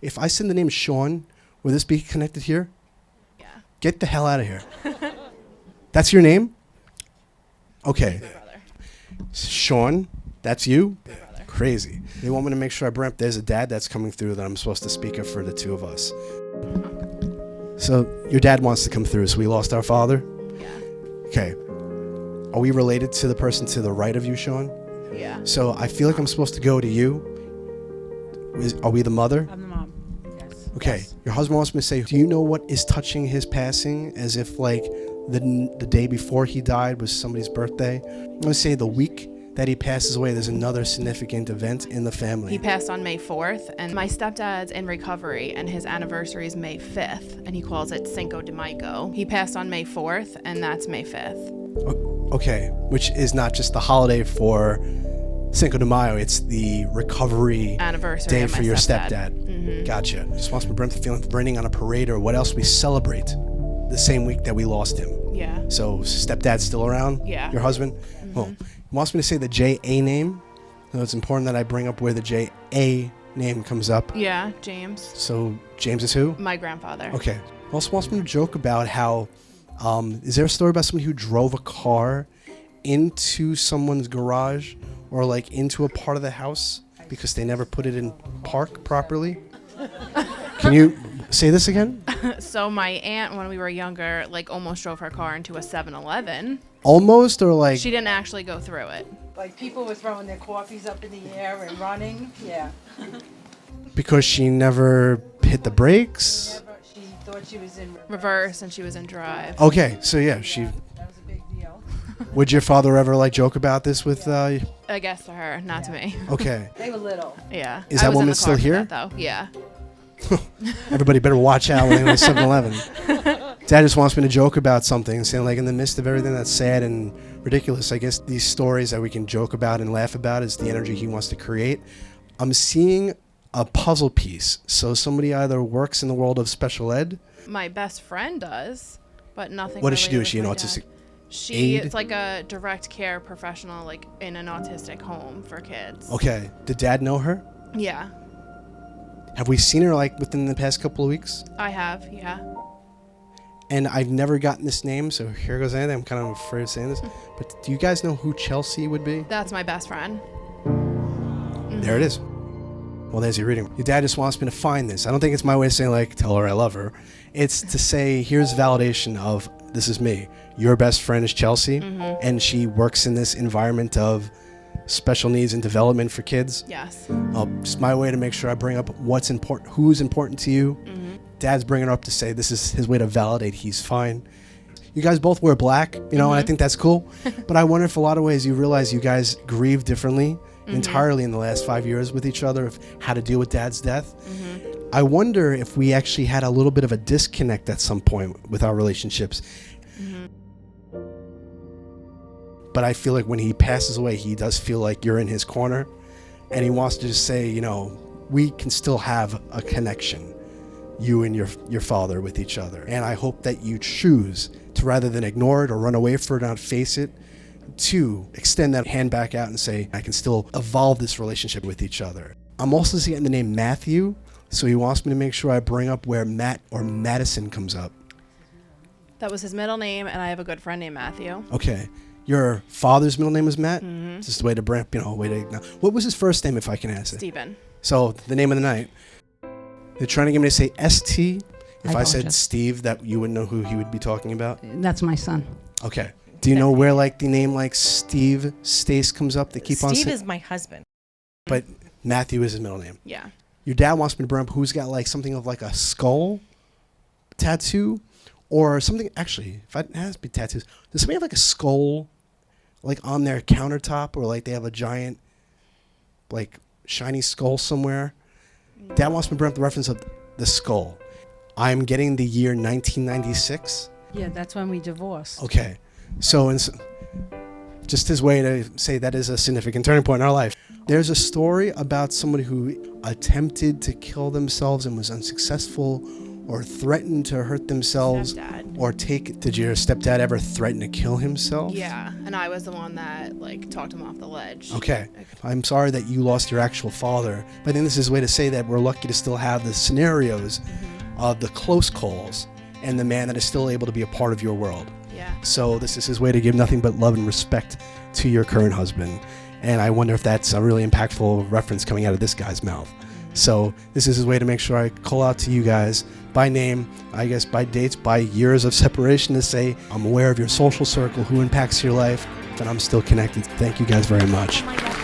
If I said the name Sean, would this be connected here? Yeah. Get the hell out of here. That's your name? Okay. Sean, that's you? Crazy. They want me to make sure I bring up there's a dad that's coming through that I'm supposed to speak of for the two of us. So your dad wants to come through, so we lost our father? Yeah. Okay. Are we related to the person to the right of you, Sean? Yeah. So I feel like I'm supposed to go to you. Are we the mother? I'm the mom. Yes. Okay. Yes. Your husband wants me to say, do you know what is touching his passing? As if like the day before he died was somebody's birthday. I'm going to say the week that he passes away, there's another significant event in the family. He passed on May 4th, and my stepdad's in recovery, and his anniversary is May 5th, and he calls it Cinco de Mayo. He passed on May 4th, and that's May 5th. Okay, which is not just the holiday for Cinco de Mayo, it's the recovery Anniversary day of my for your stepdad. stepdad. Gotcha. Just wants me to bring the feeling of raining on a parade or what else we celebrate the same week that we lost him. Yeah. So stepdad's still around? Yeah. Your husband? Well, he wants me to say the J.A. name. So it's important that I bring up where the J.A. name comes up. Yeah, James. So James is who? My grandfather. Okay. He also wants me to joke about how, is there a story about somebody who drove a car into someone's garage or like into a part of the house because they never put it in park properly? Can you say this again? So my aunt, when we were younger, like almost drove her car into a 7-Eleven. Almost, or like... She didn't actually go through it. Like people were throwing their coffees up in the air and running. Yeah. Because she never hit the brakes? Never, she thought she was in Reverse, and she was in drive. Okay, so yeah, she... That was a big deal. Would your father ever like joke about this with... I guess to her, not to me. Okay. They were little. Yeah. Is I that was in woman the car still for here? that, though. Yeah. Everybody better watch out when they go to 7-Eleven. Dad just wants me to joke about something, saying like in the midst of everything that's sad and ridiculous, I guess these stories that we can joke about and laugh about is the energy he wants to create. I'm seeing a puzzle piece. So somebody either works in the world of special ed. My best friend does, but nothing. What does she do? related Is she an with my autistic dad. She aide? It's like a direct care professional, like in an autistic home for kids. Okay. Did Dad know her? Yeah, Have we seen her like within the past couple of weeks? I have. Yeah. And I've never gotten this name, so here goes anything. I'm kind of afraid of saying this. But do you guys know who Chelsea would be? That's my best friend. There it is. Well, there's your reading. Your dad just wants me to find this. I don't think it's my way of saying, like, tell her I love her. It's to say, here's validation of, this is me. Your best friend is Chelsea, and she works in this environment of special needs and development for kids. Yes. It's my way to make sure I bring up what's important, who's important to you. Dad's bringing her up to say this is his way to validate he's fine. You guys both wear black, you know, and I think that's cool. But I wonder if a lot of ways you realize you guys grieve differently entirely in the last 5 years with each other of how to deal with Dad's death. I wonder if we actually had a little bit of a disconnect at some point with our relationships. But I feel like when he passes away, he does feel like you're in his corner. And he wants to just say, you know, we can still have a connection, you and your father with each other. And I hope that you choose to, rather than ignore it or run away from it or not face it, to extend that hand back out and say, I can still evolve this relationship with each other. I'm also seeing the name Matthew, so he wants me to make sure I bring up where Matt or Madison comes up. That was his middle name, and I have a good friend named Matthew. Okay. Your father's middle name is Matt? Just a way to bring up, way to... What was his first name, if I can ask it? Stephen. So, the name of the night. They're trying to get me to say ST. If I said apologize. Steve, that you would know who he would be talking about? That's my son. Okay. Do you know where, like, the name, like, Steve Stace comes up? They keep on Steve saying... is my husband. But Matthew is his middle name. Yeah. Your dad wants me to bring up who's got, like, something of, like, a skull tattoo or something... Actually, if it has to be tattoos, does somebody have, like, a skull, like, on their countertop or, like, they have a giant, like, shiny skull somewhere? Dad wants me to bring up the reference of the skull. I'm getting the year 1996. Yeah, that's when we divorced. Okay. So, just his way to say that is a significant turning point in our life. There's a story about somebody who attempted to kill themselves and was unsuccessful or threaten to hurt themselves? Stepdad. Did your stepdad ever threaten to kill himself? Yeah, and I was the one that like talked him off the ledge. Okay. I'm sorry that you lost your actual father, but I think this is a way to say that we're lucky to still have the scenarios of the close calls and the man that is still able to be a part of your world. Yeah. So this is his way to give nothing but love and respect to your current husband. And I wonder if that's a really impactful reference coming out of this guy's mouth. So this is his way to make sure I call out to you guys by name, I guess by dates, by years of separation, to say I'm aware of your social circle, who impacts your life, and I'm still connected. Thank you guys very much. Oh my God.